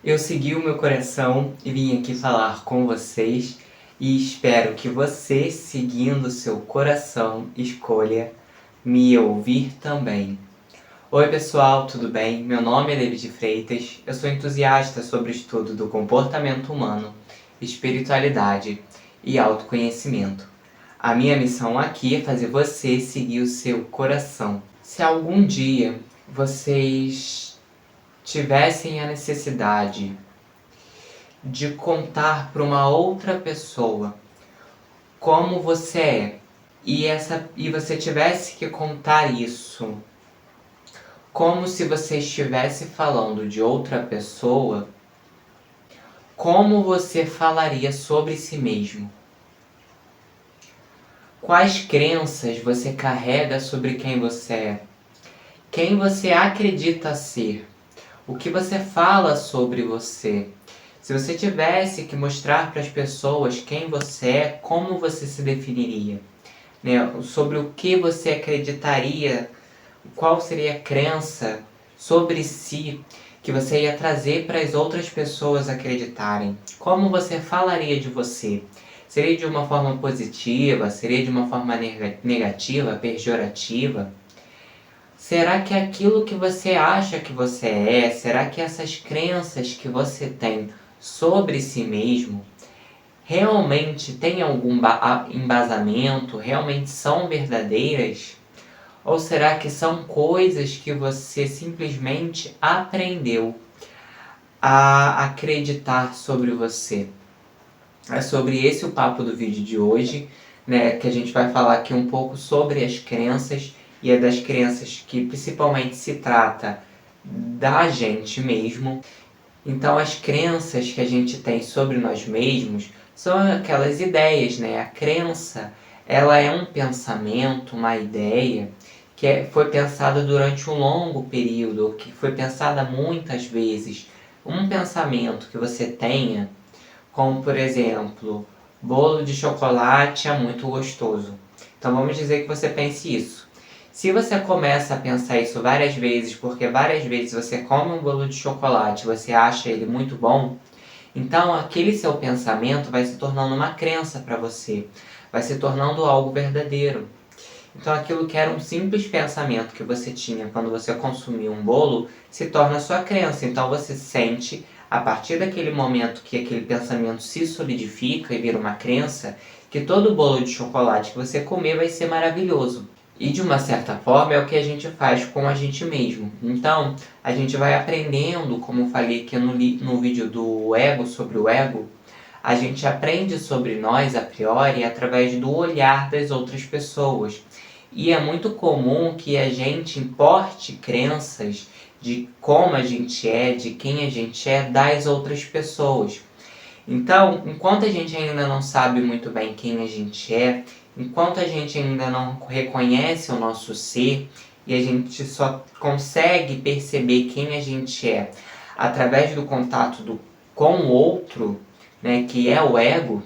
Eu segui o meu coração e vim aqui falar com vocês e espero que você, seguindo o seu coração, escolha me ouvir também. Oi pessoal, tudo bem? Meu nome é David Freitas, eu sou entusiasta sobre o estudo do comportamento humano, espiritualidade e autoconhecimento. A minha missão aqui é fazer você seguir o seu coração. Se algum dia vocês tivessem a necessidade de contar para uma outra pessoa como você é e você tivesse que contar isso como se você estivesse falando de outra pessoa, como você falaria sobre si mesmo? Quais crenças você carrega sobre quem você é? Quem você acredita ser? O que você fala sobre você? Se você tivesse que mostrar para as pessoas quem você é, como você se definiria? Né? Sobre o que você acreditaria, qual seria a crença sobre si que você ia trazer para as outras pessoas acreditarem? Como você falaria de você? Seria de uma forma positiva? Seria de uma forma negativa, pejorativa? Será que aquilo que você acha que você é, será que essas crenças que você tem sobre si mesmo realmente têm algum embasamento, realmente são verdadeiras? Ou será que são coisas que você simplesmente aprendeu a acreditar sobre você? É sobre esse o papo do vídeo de hoje, né? Que a gente vai falar aqui um pouco sobre as crenças, e é das crenças que principalmente se trata da gente mesmo. Então as crenças que a gente tem sobre nós mesmos são aquelas ideias, né? A crença, ela é um pensamento, uma ideia que foi pensada durante um longo período, que foi pensada muitas vezes. Um pensamento que você tenha, como por exemplo, bolo de chocolate é muito gostoso. Então vamos dizer que você pense isso. Se você começa a pensar isso várias vezes, porque várias vezes você come um bolo de chocolate, você acha ele muito bom, então aquele seu pensamento vai se tornando uma crença para você, vai se tornando algo verdadeiro. Então aquilo que era um simples pensamento que você tinha quando você consumia um bolo, se torna sua crença. Então você sente, a partir daquele momento que aquele pensamento se solidifica e vira uma crença, que todo bolo de chocolate que você comer vai ser maravilhoso. E de uma certa forma é o que a gente faz com a gente mesmo. Então, a gente vai aprendendo, como eu falei aqui no vídeo do ego, sobre o ego, a gente aprende sobre nós a priori através do olhar das outras pessoas. E é muito comum que a gente importe crenças de como a gente é, de quem a gente é, das outras pessoas. Então, enquanto a gente ainda não sabe muito bem quem a gente é, enquanto a gente ainda não reconhece o nosso ser, e a gente só consegue perceber quem a gente é através do contato com o outro, né, que é o ego,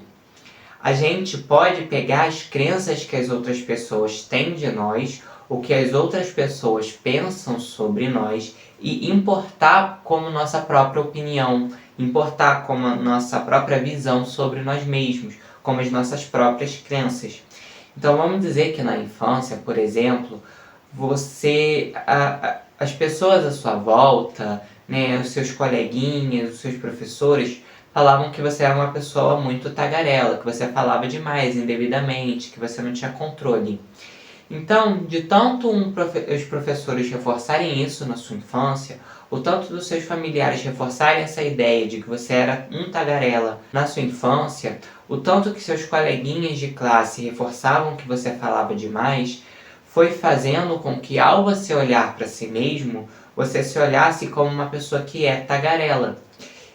a gente pode pegar as crenças que as outras pessoas têm de nós, o que as outras pessoas pensam sobre nós e importar como nossa própria opinião, importar como a nossa própria visão sobre nós mesmos, como as nossas próprias crenças. Então vamos dizer que na infância, por exemplo, as pessoas à sua volta, né, os seus coleguinhas, os seus professores, falavam que você era uma pessoa muito tagarela, que você falava demais, indevidamente, que você não tinha controle. Então, de tanto os professores reforçarem isso na sua infância, o tanto dos seus familiares reforçarem essa ideia de que você era um tagarela na sua infância, o tanto que seus coleguinhas de classe reforçavam que você falava demais, foi fazendo com que, ao você olhar para si mesmo, você se olhasse como uma pessoa que é tagarela.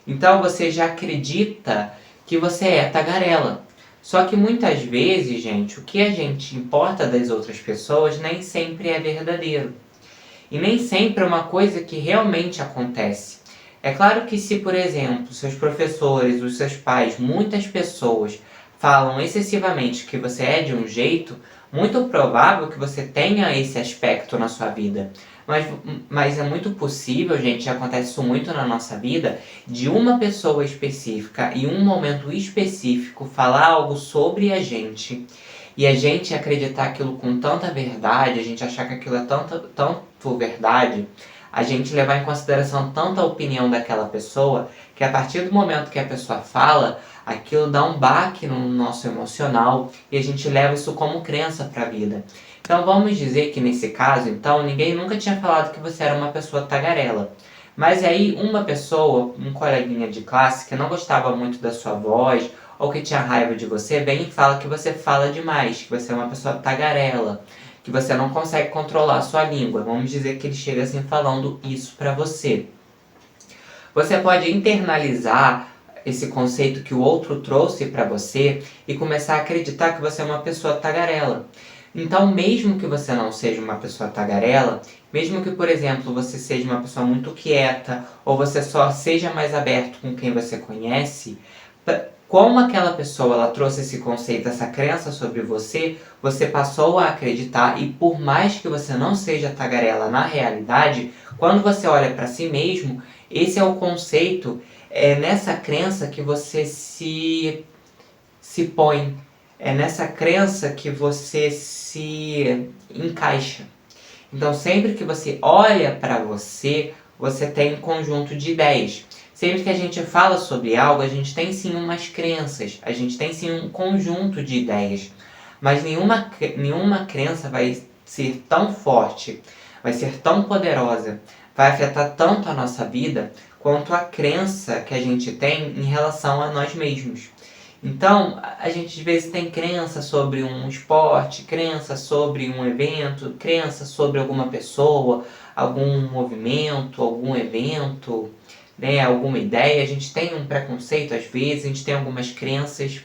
Então você já acredita que você é tagarela. Só que muitas vezes, gente, o que a gente importa das outras pessoas nem sempre é verdadeiro. E nem sempre é uma coisa que realmente acontece. É claro que se, por exemplo, seus professores, os seus pais, muitas pessoas falam excessivamente que você é de um jeito, muito provável que você tenha esse aspecto na sua vida. Mas é muito possível, gente, acontece isso muito na nossa vida, de uma pessoa específica em um momento específico falar algo sobre a gente e a gente acreditar aquilo com tanta verdade, a gente achar que aquilo é tanto verdade, a gente levar em consideração tanta opinião daquela pessoa, que a partir do momento que a pessoa fala, aquilo dá um baque no nosso emocional e a gente leva isso como crença para a vida. Então vamos dizer que nesse caso, então, ninguém nunca tinha falado que você era uma pessoa tagarela. Mas aí uma pessoa, um coleguinha de classe que não gostava muito da sua voz ou que tinha raiva de você, vem e fala que você fala demais, que você é uma pessoa tagarela, que você não consegue controlar a sua língua. Vamos dizer que ele chega assim falando isso pra você. Você pode internalizar esse conceito que o outro trouxe para você e começar a acreditar que você é uma pessoa tagarela. Então, mesmo que você não seja uma pessoa tagarela, mesmo que, por exemplo, você seja uma pessoa muito quieta ou você só seja mais aberto com quem você conhece, como aquela pessoa ela trouxe esse conceito, essa crença sobre você, você passou a acreditar e por mais que você não seja tagarela na realidade, quando você olha para si mesmo, esse é o conceito, é nessa crença que você se põe, é nessa crença que você se encaixa. Então, sempre que você olha para você, você tem um conjunto de ideias. Sempre que a gente fala sobre algo, a gente tem sim umas crenças, a gente tem sim um conjunto de ideias. Mas nenhuma crença vai ser tão forte, vai ser tão poderosa, vai afetar tanto a nossa vida, quanto a crença que a gente tem em relação a nós mesmos. Então, a gente às vezes tem crença sobre um esporte, crença sobre um evento, crença sobre alguma pessoa, algum movimento, algum evento, né, alguma ideia. A gente tem um preconceito às vezes, a gente tem algumas crenças,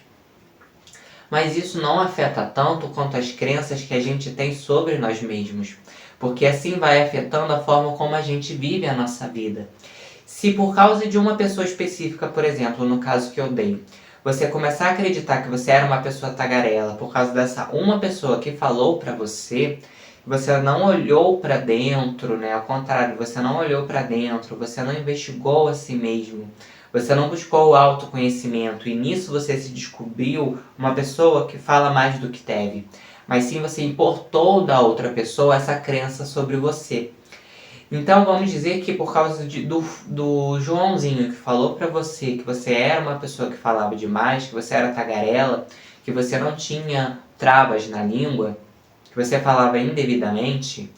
mas isso não afeta tanto quanto as crenças que a gente tem sobre nós mesmos, porque assim vai afetando a forma como a gente vive a nossa vida. Se por causa de uma pessoa específica, por exemplo, no caso que eu dei, você começar a acreditar que você era uma pessoa tagarela por causa dessa uma pessoa que falou pra você, você não olhou pra dentro, né? Ao contrário, você não olhou pra dentro, você não investigou a si mesmo, você não buscou o autoconhecimento e nisso você se descobriu uma pessoa que fala mais do que deve. Mas sim você importou da outra pessoa essa crença sobre você. Então vamos dizer que por causa do Joãozinho que falou pra você que você era uma pessoa que falava demais, que você era tagarela, que você não tinha travas na língua, que você falava indevidamente.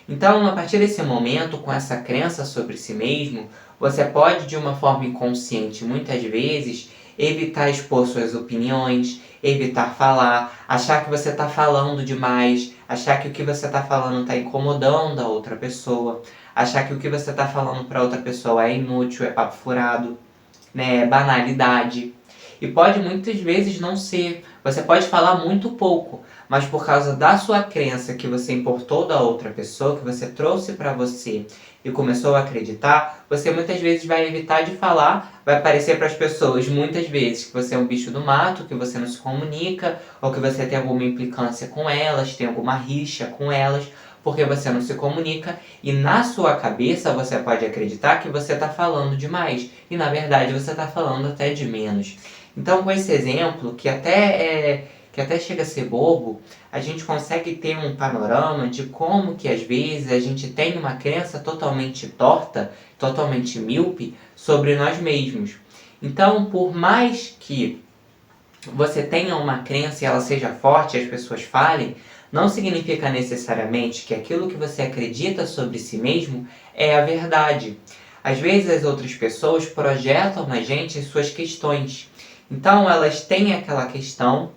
Então, a partir desse momento, com essa crença sobre si mesmo, você pode, de uma forma inconsciente, muitas vezes, evitar expor suas opiniões, evitar falar, achar que você está falando demais, achar que o que você está falando está incomodando a outra pessoa, achar que o que você está falando para outra pessoa é inútil, é papo furado, né, é banalidade. E pode muitas vezes não ser. Você pode falar muito pouco, mas por causa da sua crença que você importou da outra pessoa, que você trouxe para você e começou a acreditar, você muitas vezes vai evitar de falar, vai parecer para as pessoas muitas vezes que você é um bicho do mato, que você não se comunica, ou que você tem alguma implicância com elas, tem alguma rixa com elas, porque você não se comunica e na sua cabeça você pode acreditar que você está falando demais e na verdade você está falando até de menos. Então, com esse exemplo, que até chega a ser bobo, a gente consegue ter um panorama de como que às vezes a gente tem uma crença totalmente torta, totalmente míope sobre nós mesmos. Então, por mais que você tenha uma crença e ela seja forte e as pessoas falem, não significa necessariamente que aquilo que você acredita sobre si mesmo é a verdade. Às vezes as outras pessoas projetam na gente as suas questões. Então elas têm aquela questão,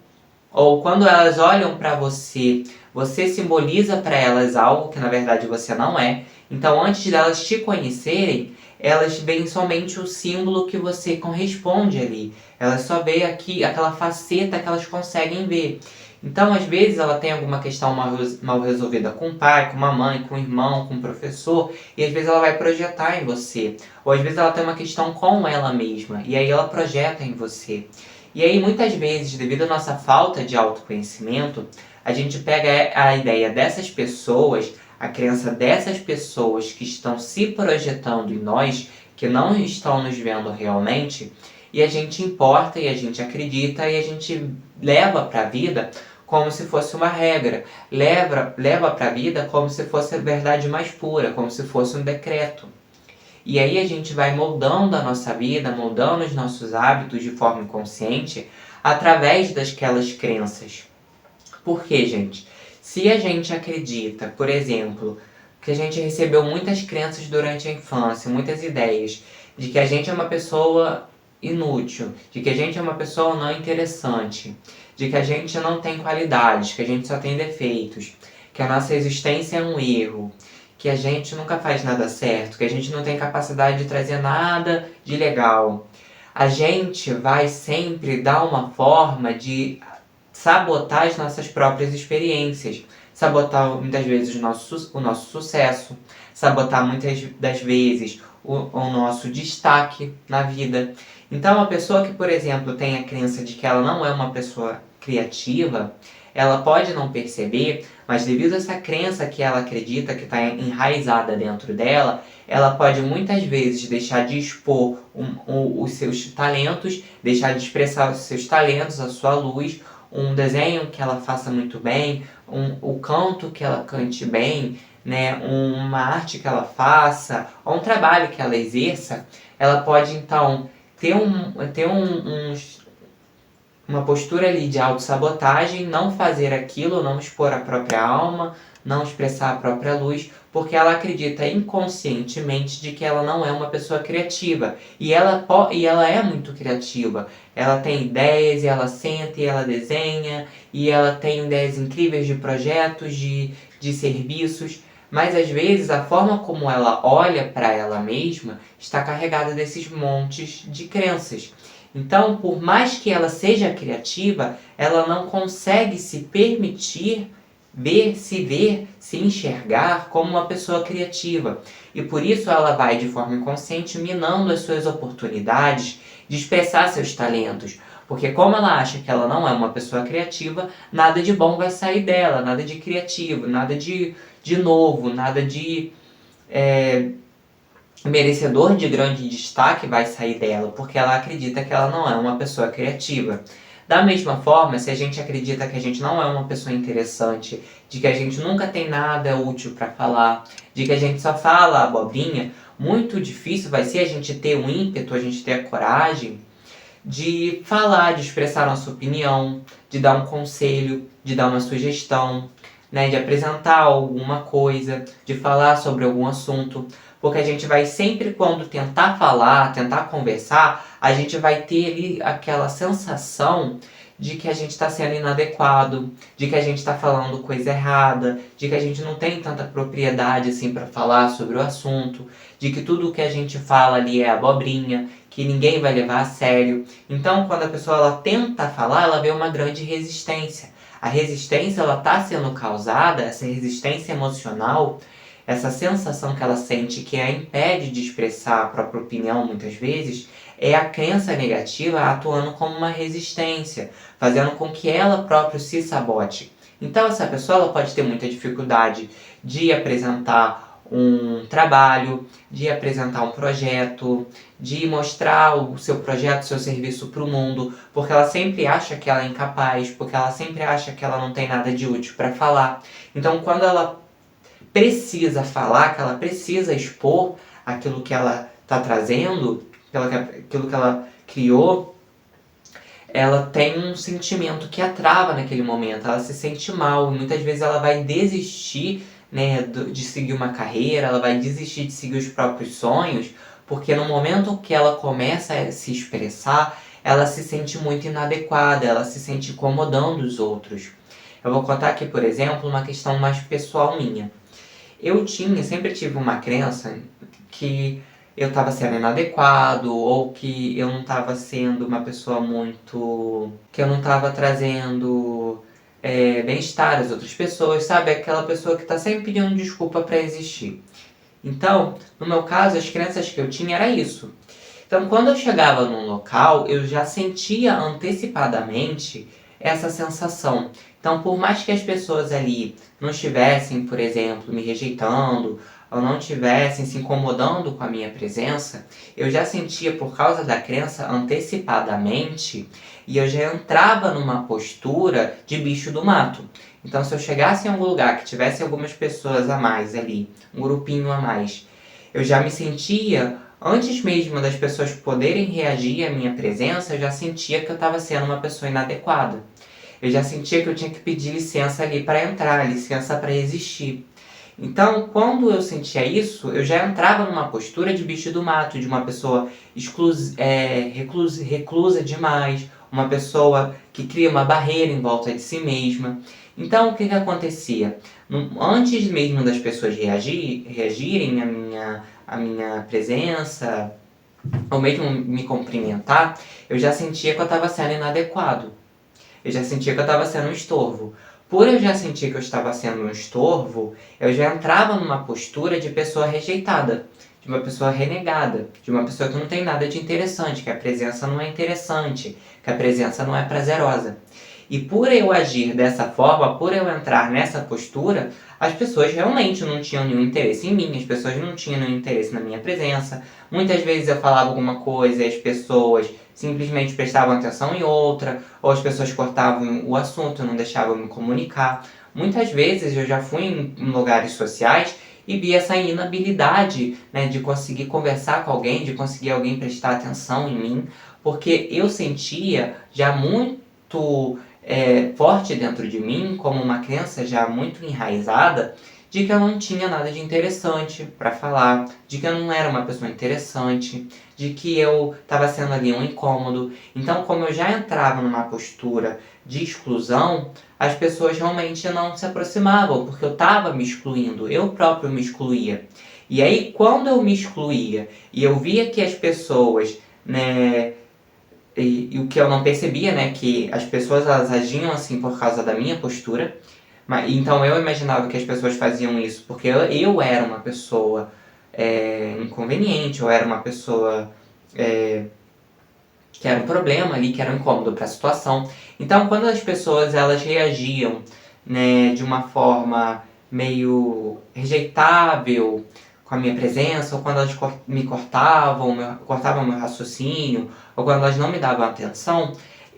ou quando elas olham para você, você simboliza para elas algo que na verdade você não é. Então antes de elas te conhecerem, elas veem somente o símbolo que você corresponde ali. Elas só veem aqui aquela faceta que elas conseguem ver. Então, às vezes, ela tem alguma questão mal resolvida com o pai, com a mãe, com o irmão, com o professor, e às vezes ela vai projetar em você. Ou às vezes ela tem uma questão com ela mesma, e aí ela projeta em você. E aí, muitas vezes, devido à nossa falta de autoconhecimento, a gente pega a ideia dessas pessoas, a crença dessas pessoas que estão se projetando em nós, que não estão nos vendo realmente, e a gente importa e a gente acredita e a gente leva para a vida como se fosse uma regra, leva para a vida como se fosse a verdade mais pura, como se fosse um decreto. E aí a gente vai moldando a nossa vida, moldando os nossos hábitos de forma inconsciente através daquelas crenças. Por quê, gente? Se a gente acredita, por exemplo, que a gente recebeu muitas crenças durante a infância, muitas ideias, de que a gente é uma pessoa inútil, de que a gente é uma pessoa não interessante, de que a gente não tem qualidades, que a gente só tem defeitos, que a nossa existência é um erro, que a gente nunca faz nada certo, que a gente não tem capacidade de trazer nada de legal. A gente vai sempre dar uma forma de sabotar as nossas próprias experiências, sabotar muitas vezes o nosso sucesso, sabotar muitas das vezes o nosso destaque na vida. Então, a pessoa que, por exemplo, tem a crença de que ela não é uma pessoa criativa, ela pode não perceber, mas devido a essa crença que ela acredita que está enraizada dentro dela, ela pode muitas vezes deixar de expor os seus talentos, deixar de expressar os seus talentos, a sua luz, um desenho que ela faça muito bem, o canto que ela cante bem, né, uma arte que ela faça, ou um trabalho que ela exerça, ela pode então ter uma postura ali de autossabotagem, não fazer aquilo, não expor a própria alma, não expressar a própria luz, porque ela acredita inconscientemente de que ela não é uma pessoa criativa. E ela é muito criativa. Ela tem ideias, e ela senta e ela desenha, e ela tem ideias incríveis de projetos, de serviços. Mas às vezes a forma como ela olha para ela mesma está carregada desses montes de crenças. Então, por mais que ela seja criativa, ela não consegue se permitir se enxergar como uma pessoa criativa. E por isso ela vai, de forma inconsciente, minando as suas oportunidades de expressar seus talentos. Porque como ela acha que ela não é uma pessoa criativa, nada de bom vai sair dela, nada de criativo, nada de novo, nada de merecedor de grande destaque vai sair dela, porque ela acredita que ela não é uma pessoa criativa. Da mesma forma, se a gente acredita que a gente não é uma pessoa interessante, de que a gente nunca tem nada útil para falar, de que a gente só fala abobrinha, muito difícil vai ser a gente ter o ímpeto, a gente ter a coragem de falar, de expressar nossa opinião, de dar um conselho, de dar uma sugestão, né, de apresentar alguma coisa, de falar sobre algum assunto. Porque a gente vai sempre, quando tentar falar, tentar conversar, a gente vai ter ali aquela sensação de que a gente está sendo inadequado, de que a gente está falando coisa errada, de que a gente não tem tanta propriedade assim para falar sobre o assunto, de que tudo o que a gente fala ali é abobrinha, que ninguém vai levar a sério. Então, quando a pessoa ela tenta falar, ela vê uma grande resistência. A resistência ela está sendo causada, essa resistência emocional, essa sensação que ela sente que a impede de expressar a própria opinião muitas vezes, é a crença negativa atuando como uma resistência, fazendo com que ela própria se sabote. Então essa pessoa ela pode ter muita dificuldade de apresentar um trabalho, de apresentar um projeto, de mostrar o seu projeto, o seu serviço para o mundo, porque ela sempre acha que ela é incapaz, porque ela sempre acha que ela não tem nada de útil para falar. Então quando ela precisa falar, que ela precisa expor aquilo que ela está trazendo, aquilo que ela criou, ela tem um sentimento que a trava naquele momento, ela se sente mal, e muitas vezes ela vai desistir, né, de seguir uma carreira, ela vai desistir de seguir os próprios sonhos, porque no momento que ela começa a se expressar, ela se sente muito inadequada, ela se sente incomodando os outros. Eu vou contar aqui, por exemplo, uma questão mais pessoal minha. Sempre tive uma crença que eu estava sendo inadequado, ou que eu não estava sendo uma pessoa que eu não estava trazendo bem-estar às outras pessoas, sabe? Aquela pessoa que está sempre pedindo desculpa para existir. Então, no meu caso, as crenças que eu tinha era isso. Então, quando eu chegava num local, eu já sentia antecipadamente essa sensação. Então, por mais que as pessoas ali não estivessem, por exemplo, me rejeitando, ou não estivessem se incomodando com a minha presença, eu já sentia, por causa da crença, antecipadamente, e eu já entrava numa postura de bicho do mato. Então, se eu chegasse em algum lugar que tivesse algumas pessoas a mais ali, um grupinho a mais, eu já me sentia, antes mesmo das pessoas poderem reagir à minha presença, eu já sentia que eu estava sendo uma pessoa inadequada. Eu já sentia que eu tinha que pedir licença ali para entrar, licença para existir. Então, quando eu sentia isso, eu já entrava numa postura de bicho do mato, de uma pessoa reclusa demais, uma pessoa que cria uma barreira em volta de si mesma. Então, o que acontecia? Antes mesmo das pessoas reagirem à minha presença, ou mesmo me cumprimentar, eu já sentia que eu estava sendo inadequado. Eu já sentia que eu estava sendo um estorvo. Por eu já sentir que eu estava sendo um estorvo, eu já entrava numa postura de pessoa rejeitada, de uma pessoa renegada, de uma pessoa que não tem nada de interessante, que a presença não é interessante, que a presença não é prazerosa. E por eu agir dessa forma, por eu entrar nessa postura, as pessoas realmente não tinham nenhum interesse em mim, as pessoas não tinham nenhum interesse na minha presença. Muitas vezes eu falava alguma coisa e as pessoas simplesmente prestavam atenção em outra, ou as pessoas cortavam o assunto, não deixavam me comunicar. Muitas vezes eu já fui em lugares sociais e vi essa inabilidade, né, de conseguir conversar com alguém, de conseguir alguém prestar atenção em mim, porque eu sentia já muito forte dentro de mim, como uma crença já muito enraizada, de que eu não tinha nada de interessante para falar, de que eu não era uma pessoa interessante, de que eu estava sendo ali um incômodo. Então, como eu já entrava numa postura de exclusão, as pessoas realmente não se aproximavam, porque eu estava me excluindo, eu próprio me excluía. E aí, quando eu me excluía e eu via que as pessoas, né, e o que eu não percebia, né, que as pessoas elas agiam assim por causa da minha postura, mas, então eu imaginava que as pessoas faziam isso porque eu era uma pessoa inconveniente, eu era uma pessoa que era um problema ali, que era um incômodo para a situação. Então, quando as pessoas elas reagiam, né, de uma forma meio rejeitável com a minha presença, ou quando elas me cortavam meu raciocínio, ou quando elas não me davam atenção,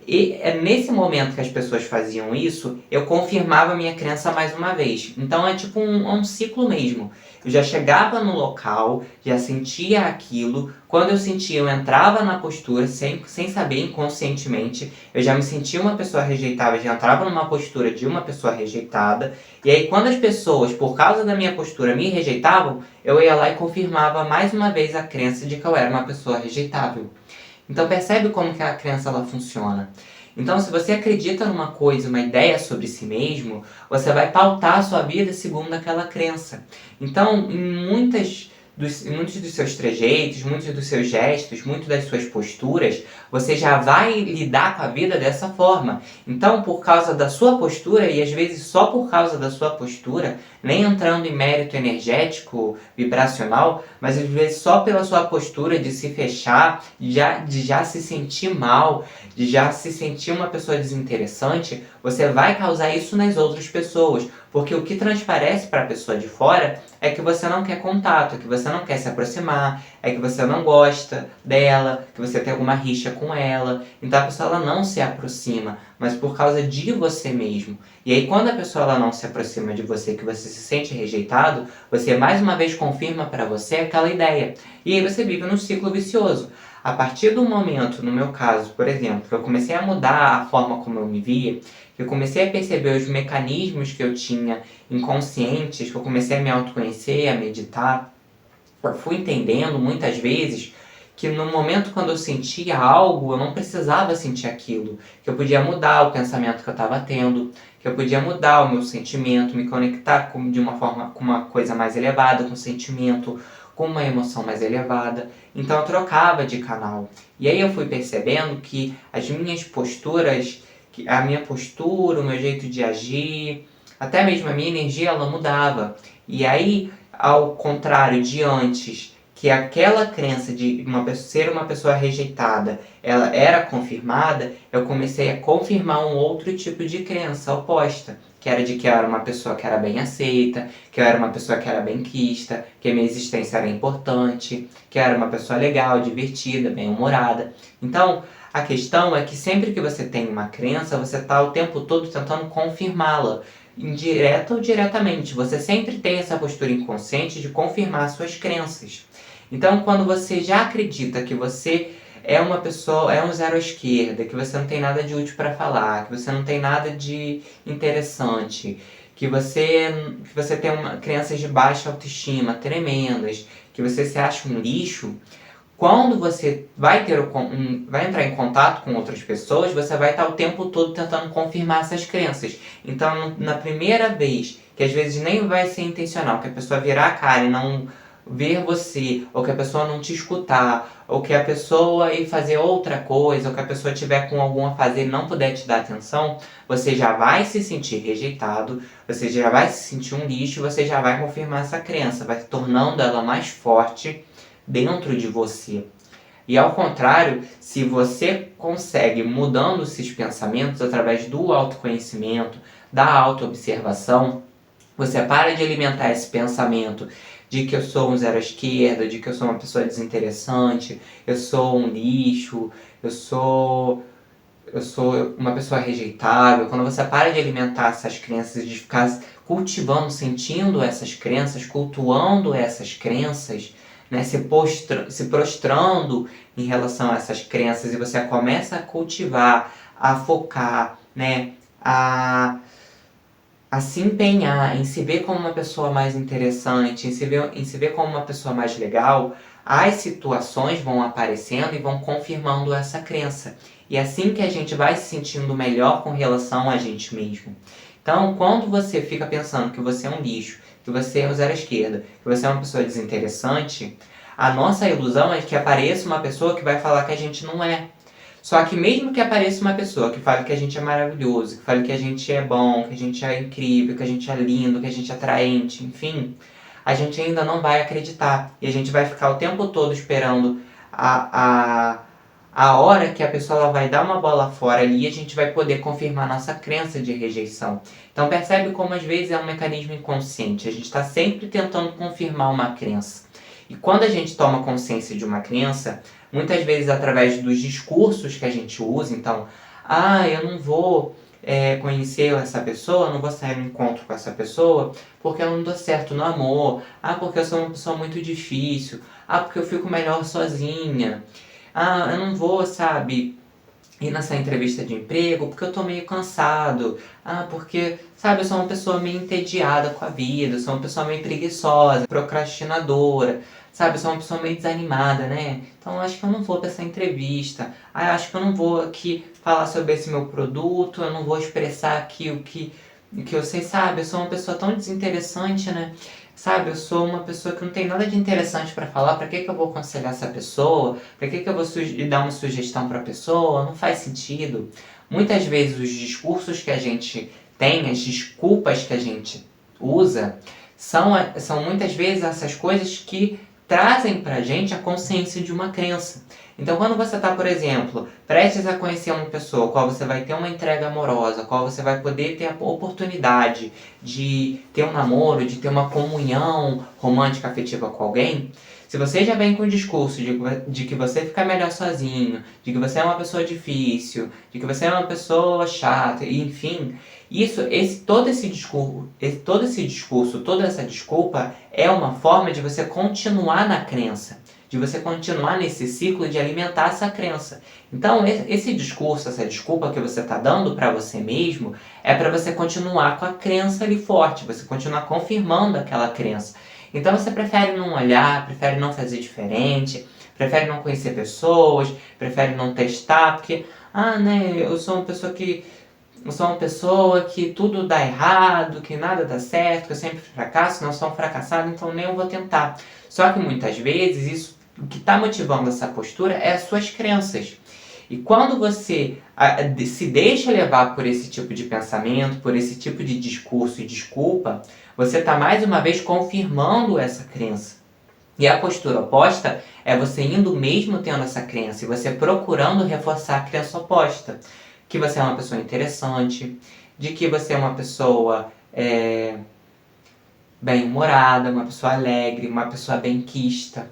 e é nesse momento que as pessoas faziam isso, eu confirmava a minha crença mais uma vez. Então é tipo um ciclo mesmo. Eu já chegava no local, já sentia aquilo. Quando eu sentia, eu entrava na postura sem saber, inconscientemente. Eu já me sentia uma pessoa rejeitada, já entrava numa postura de uma pessoa rejeitada. E aí quando as pessoas, por causa da minha postura, me rejeitavam, eu ia lá e confirmava mais uma vez a crença de que eu era uma pessoa rejeitável. Então percebe como que a crença ela funciona. Então se você acredita numa coisa, uma ideia sobre si mesmo, você vai pautar a sua vida segundo aquela crença. Então em muitos dos seus trejeitos, muitos dos seus gestos, muitas das suas posturas, você já vai lidar com a vida dessa forma. Então, por causa da sua postura, e às vezes só por causa da sua postura, nem entrando em mérito energético, vibracional, mas às vezes só pela sua postura de se fechar, de já se sentir mal, de já se sentir uma pessoa desinteressante, você vai causar isso nas outras pessoas. Porque o que transparece para a pessoa de fora é que você não quer contato, é que você não quer se aproximar, é que você não gosta dela, que você tem alguma rixa com ela. Então a pessoa ela não se aproxima, mas por causa de você mesmo. E aí quando a pessoa ela não se aproxima de você, que você se sente rejeitado, você mais uma vez confirma para você aquela ideia. E aí você vive num ciclo vicioso. A partir do momento, no meu caso, por exemplo, que eu comecei a mudar a forma como eu me via, que eu comecei a perceber os mecanismos que eu tinha inconscientes, que eu comecei a me autoconhecer, a meditar, eu fui entendendo muitas vezes que no momento quando eu sentia algo, eu não precisava sentir aquilo, que eu podia mudar o pensamento que eu estava tendo, que eu podia mudar o meu sentimento, me conectar de uma forma com uma coisa mais elevada, com um sentimento, com uma emoção mais elevada. Então eu trocava de canal. E aí eu fui percebendo que as minhas posturas, a minha postura, o meu jeito de agir, até mesmo a minha energia, ela mudava. E aí, ao contrário de antes, que aquela crença de ser uma pessoa rejeitada, ela era confirmada, eu comecei a confirmar um outro tipo de crença oposta, que era de que eu era uma pessoa que era bem aceita, que eu era uma pessoa que era benquista, que a minha existência era importante, que eu era uma pessoa legal, divertida, bem-humorada. Então, a questão é que sempre que você tem uma crença, você está o tempo todo tentando confirmá-la, indireta ou diretamente. Você sempre tem essa postura inconsciente de confirmar suas crenças. Então, quando você já acredita que você é uma pessoa, é um zero à esquerda, que você não tem nada de útil para falar, que você não tem nada de interessante, que você tem crenças de baixa autoestima tremendas, que você se acha um lixo, quando você vai entrar em contato com outras pessoas, você vai estar o tempo todo tentando confirmar essas crenças. Então, na primeira vez, que às vezes nem vai ser intencional, que a pessoa virar a cara e não ver você, ou que a pessoa não te escutar, ou que a pessoa ir fazer outra coisa, ou que a pessoa tiver com algum a fazer e não puder te dar atenção, você já vai se sentir rejeitado, você já vai se sentir um lixo, você já vai confirmar essa crença, vai tornando ela mais forte dentro de você. E ao contrário, se você consegue mudando esses pensamentos através do autoconhecimento, da autoobservação, você para de alimentar esse pensamento de que eu sou um zero à esquerda, de que eu sou uma pessoa desinteressante, eu sou um lixo, eu sou uma pessoa rejeitável. Quando você para de alimentar essas crenças, de ficar cultivando, sentindo essas crenças, cultuando essas crenças, né, se prostrando em relação a essas crenças, e você começa a cultivar, a focar, né, a se empenhar em se ver como uma pessoa mais interessante, em se ver como uma pessoa mais legal, as situações vão aparecendo e vão confirmando essa crença. E é assim que a gente vai se sentindo melhor com relação a gente mesmo. Então, quando você fica pensando que você é um lixo, que você é um zero à esquerda, que você é uma pessoa desinteressante, a nossa ilusão é que apareça uma pessoa que vai falar que a gente não é. Só que mesmo que apareça uma pessoa que fale que a gente é maravilhoso, que fale que a gente é bom, que a gente é incrível, que a gente é lindo, que a gente é atraente, enfim, a gente ainda não vai acreditar. E a gente vai ficar o tempo todo esperando a hora que a pessoa ela vai dar uma bola fora ali e a gente vai poder confirmar nossa crença de rejeição. Então percebe como às vezes é um mecanismo inconsciente. A gente está sempre tentando confirmar uma crença. E quando a gente toma consciência de uma crença, muitas vezes através dos discursos que a gente usa, então, eu não vou conhecer essa pessoa, não vou sair no encontro com essa pessoa, porque eu não dou certo no amor, porque eu sou uma pessoa muito difícil, porque eu fico melhor sozinha, eu não vou, sabe, ir nessa entrevista de emprego porque eu tô meio cansado, porque, sabe, eu sou uma pessoa meio entediada com a vida, eu sou uma pessoa meio preguiçosa, procrastinadora, sabe, eu sou uma pessoa meio desanimada, né? Então eu acho que eu não vou pra essa entrevista, eu acho que eu não vou aqui falar sobre esse meu produto, eu não vou expressar aqui o que eu sei, sabe, eu sou uma pessoa tão desinteressante, né? Sabe, eu sou uma pessoa que não tem nada de interessante para falar, para que eu vou aconselhar essa pessoa? Para que eu vou dar uma sugestão para a pessoa? Não faz sentido. Muitas vezes os discursos que a gente tem, as desculpas que a gente usa, são muitas vezes essas coisas que trazem pra gente a consciência de uma crença. Então quando você está, por exemplo, prestes a conhecer uma pessoa, qual você vai ter uma entrega amorosa, qual você vai poder ter a oportunidade de ter um namoro, de ter uma comunhão romântica afetiva com alguém, se você já vem com o discurso de que você fica melhor sozinho, de que você é uma pessoa difícil, de que você é uma pessoa chata, enfim, todo esse discurso, toda essa desculpa é uma forma de você continuar na crença, de você continuar nesse ciclo de alimentar essa crença. Então, esse discurso, essa desculpa que você está dando para você mesmo, é para você continuar com a crença ali forte, você continuar confirmando aquela crença. Então, você prefere não olhar, prefere não fazer diferente, prefere não conhecer pessoas, prefere não testar, porque, eu sou uma pessoa que tudo dá errado, que nada dá certo, que eu sempre fracasso, não sou um fracassado, então nem eu vou tentar. Só que muitas vezes o que está motivando essa postura é as suas crenças. E quando você se deixa levar por esse tipo de pensamento, por esse tipo de discurso e desculpa, você está mais uma vez confirmando essa crença. E a postura oposta é você indo mesmo tendo essa crença e você procurando reforçar a crença oposta. Que você é uma pessoa interessante, de que você é uma pessoa bem-humorada, uma pessoa alegre, uma pessoa benquista,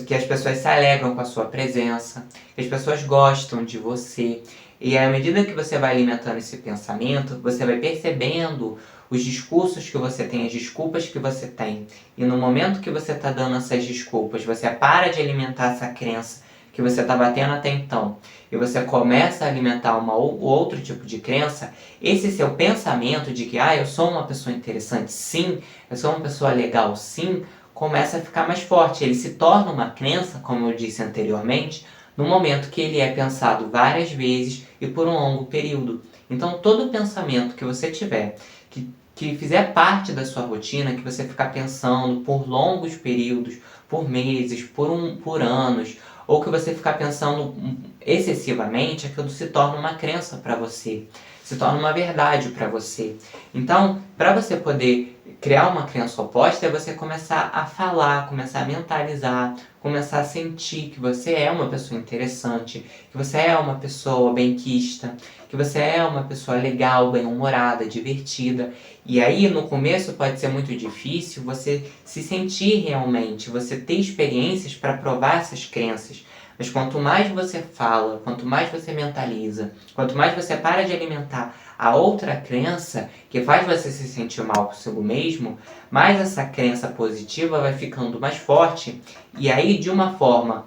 que as pessoas se alegram com a sua presença, que as pessoas gostam de você. E à medida que você vai alimentando esse pensamento, você vai percebendo os discursos que você tem, as desculpas que você tem. E no momento que você está dando essas desculpas, você para de alimentar essa crença que você estava tendo até então, e você começa a alimentar outro tipo de crença, esse seu pensamento de que eu sou uma pessoa interessante, sim, eu sou uma pessoa legal, sim, começa a ficar mais forte. Ele se torna uma crença, como eu disse anteriormente, no momento que ele é pensado várias vezes e por um longo período. Então, todo pensamento que você tiver, que fizer parte da sua rotina, que você ficar pensando por longos períodos, por meses, por anos, ou que você ficar pensando excessivamente, aquilo se torna uma crença para você, se torna uma verdade para você. Então, para você poder criar uma crença oposta, é você começar a falar, começar a mentalizar, começar a sentir que você é uma pessoa interessante, que você é uma pessoa benquista, que você é uma pessoa legal, bem-humorada, divertida. E aí, no começo, pode ser muito difícil você se sentir realmente, você ter experiências para provar essas crenças. Mas quanto mais você fala, quanto mais você mentaliza, quanto mais você para de alimentar a outra crença que faz você se sentir mal consigo mesmo, mais essa crença positiva vai ficando mais forte. E aí, de uma forma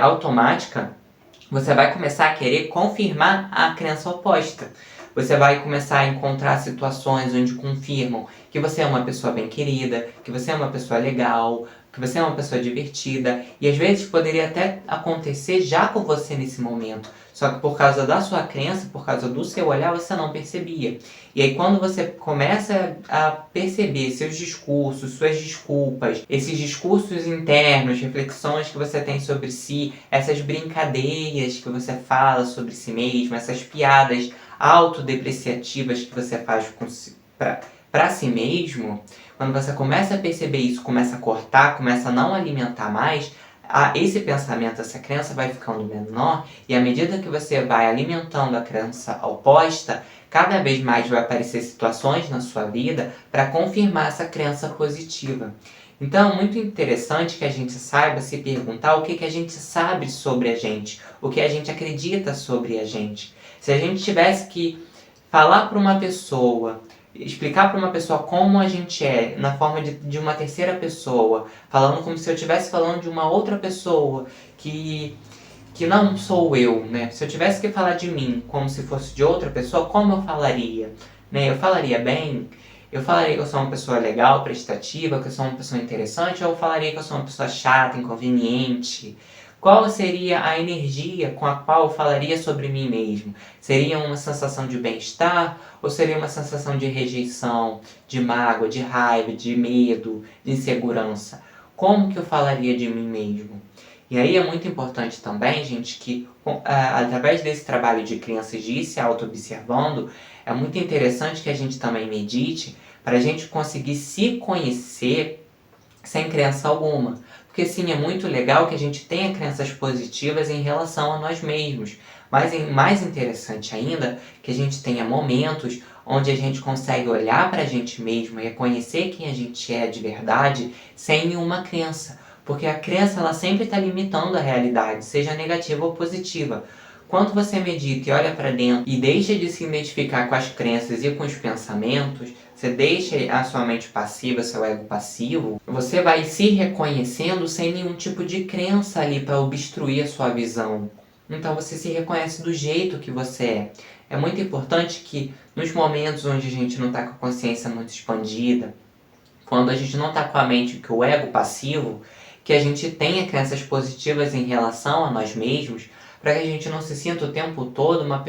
automática, você vai começar a querer confirmar a crença oposta. Você vai começar a encontrar situações onde confirmam que você é uma pessoa bem querida, que você é uma pessoa legal, que você é uma pessoa divertida. E às vezes poderia até acontecer já com você nesse momento. Só que por causa da sua crença, por causa do seu olhar, você não percebia. E aí quando você começa a perceber seus discursos, suas desculpas, esses discursos internos, reflexões que você tem sobre si, essas brincadeiras que você fala sobre si mesmo, essas piadas autodepreciativas que você faz para si mesmo, quando você começa a perceber isso, começa a cortar, começa a não alimentar mais, esse pensamento, essa crença vai ficando menor, e à medida que você vai alimentando a crença oposta, cada vez mais vai aparecer situações na sua vida para confirmar essa crença positiva. Então é muito interessante que a gente saiba se perguntar o que a gente sabe sobre a gente, o que a gente acredita sobre a gente. Se a gente tivesse que falar para uma pessoa, explicar para uma pessoa como a gente é, na forma de uma terceira pessoa, falando como se eu estivesse falando de uma outra pessoa que não sou eu, né? Se eu tivesse que falar de mim como se fosse de outra pessoa, como eu falaria? Né? Eu falaria bem? Eu falaria que eu sou uma pessoa legal, prestativa, que eu sou uma pessoa interessante, ou eu falaria que eu sou uma pessoa chata, inconveniente? Qual seria a energia com a qual eu falaria sobre mim mesmo? Seria uma sensação de bem-estar ou seria uma sensação de rejeição, de mágoa, de raiva, de medo, de insegurança? Como que eu falaria de mim mesmo? E aí é muito importante também, gente, que através desse trabalho de crianças de ir se auto-observando, é muito interessante que a gente também medite para a gente conseguir se conhecer sem crença alguma. Porque sim, é muito legal que a gente tenha crenças positivas em relação a nós mesmos. Mas é mais interessante ainda que a gente tenha momentos onde a gente consegue olhar para a gente mesmo e reconhecer quem a gente é de verdade sem nenhuma crença. Porque a crença ela sempre está limitando a realidade, seja negativa ou positiva. Quando você medita e olha para dentro e deixa de se identificar com as crenças e com os pensamentos, você deixa a sua mente passiva, seu ego passivo, você vai se reconhecendo sem nenhum tipo de crença ali para obstruir a sua visão. Então você se reconhece do jeito que você é. É muito importante que nos momentos onde a gente não está com a consciência muito expandida, quando a gente não está com a mente, que o ego passivo, que a gente tenha crenças positivas em relação a nós mesmos, para que a gente não se sinta o tempo todo uma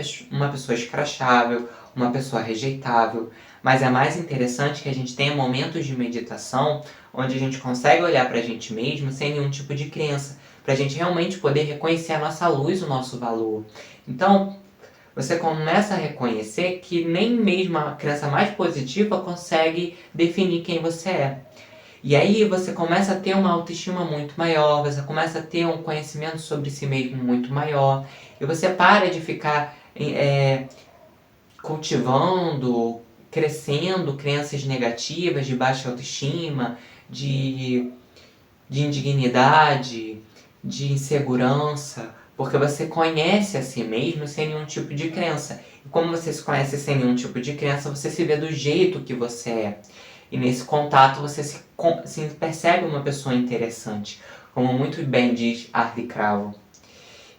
pessoa escrachável, uma pessoa rejeitável. Mas é mais interessante que a gente tenha momentos de meditação onde a gente consegue olhar para a gente mesmo sem nenhum tipo de crença, para a gente realmente poder reconhecer a nossa luz, o nosso valor. Então, você começa a reconhecer que nem mesmo a crença mais positiva consegue definir quem você é. E aí você começa a ter uma autoestima muito maior, você começa a ter um conhecimento sobre si mesmo muito maior, e você para de ficar cultivando, crescendo crenças negativas de baixa autoestima, de indignidade, de insegurança, porque você conhece a si mesmo sem nenhum tipo de crença. E como você se conhece sem nenhum tipo de crença, você se vê do jeito que você é. E nesse contato você se percebe uma pessoa interessante, como muito bem diz Arthur Cravo.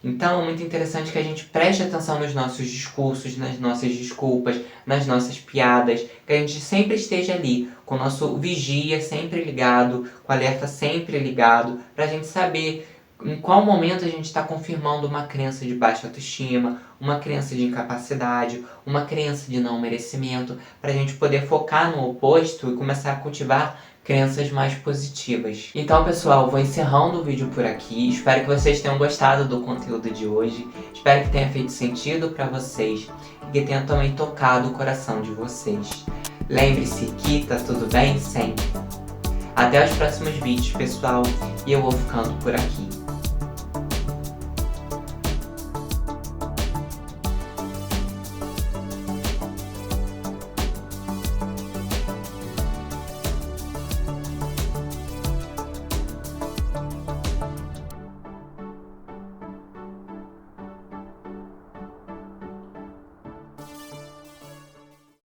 Então é muito interessante que a gente preste atenção nos nossos discursos, nas nossas desculpas, nas nossas piadas, que a gente sempre esteja ali, com o nosso vigia sempre ligado, com o alerta sempre ligado, para a gente saber em qual momento a gente está confirmando uma crença de baixa autoestima, uma crença de incapacidade, uma crença de não merecimento, para a gente poder focar no oposto e começar a cultivar crenças mais positivas. Então, pessoal, vou encerrando o vídeo por aqui. Espero que vocês tenham gostado do conteúdo de hoje. Espero que tenha feito sentido para vocês e que tenha também tocado o coração de vocês. Lembre-se que tá tudo bem sempre. Até os próximos vídeos, pessoal, e eu vou ficando por aqui.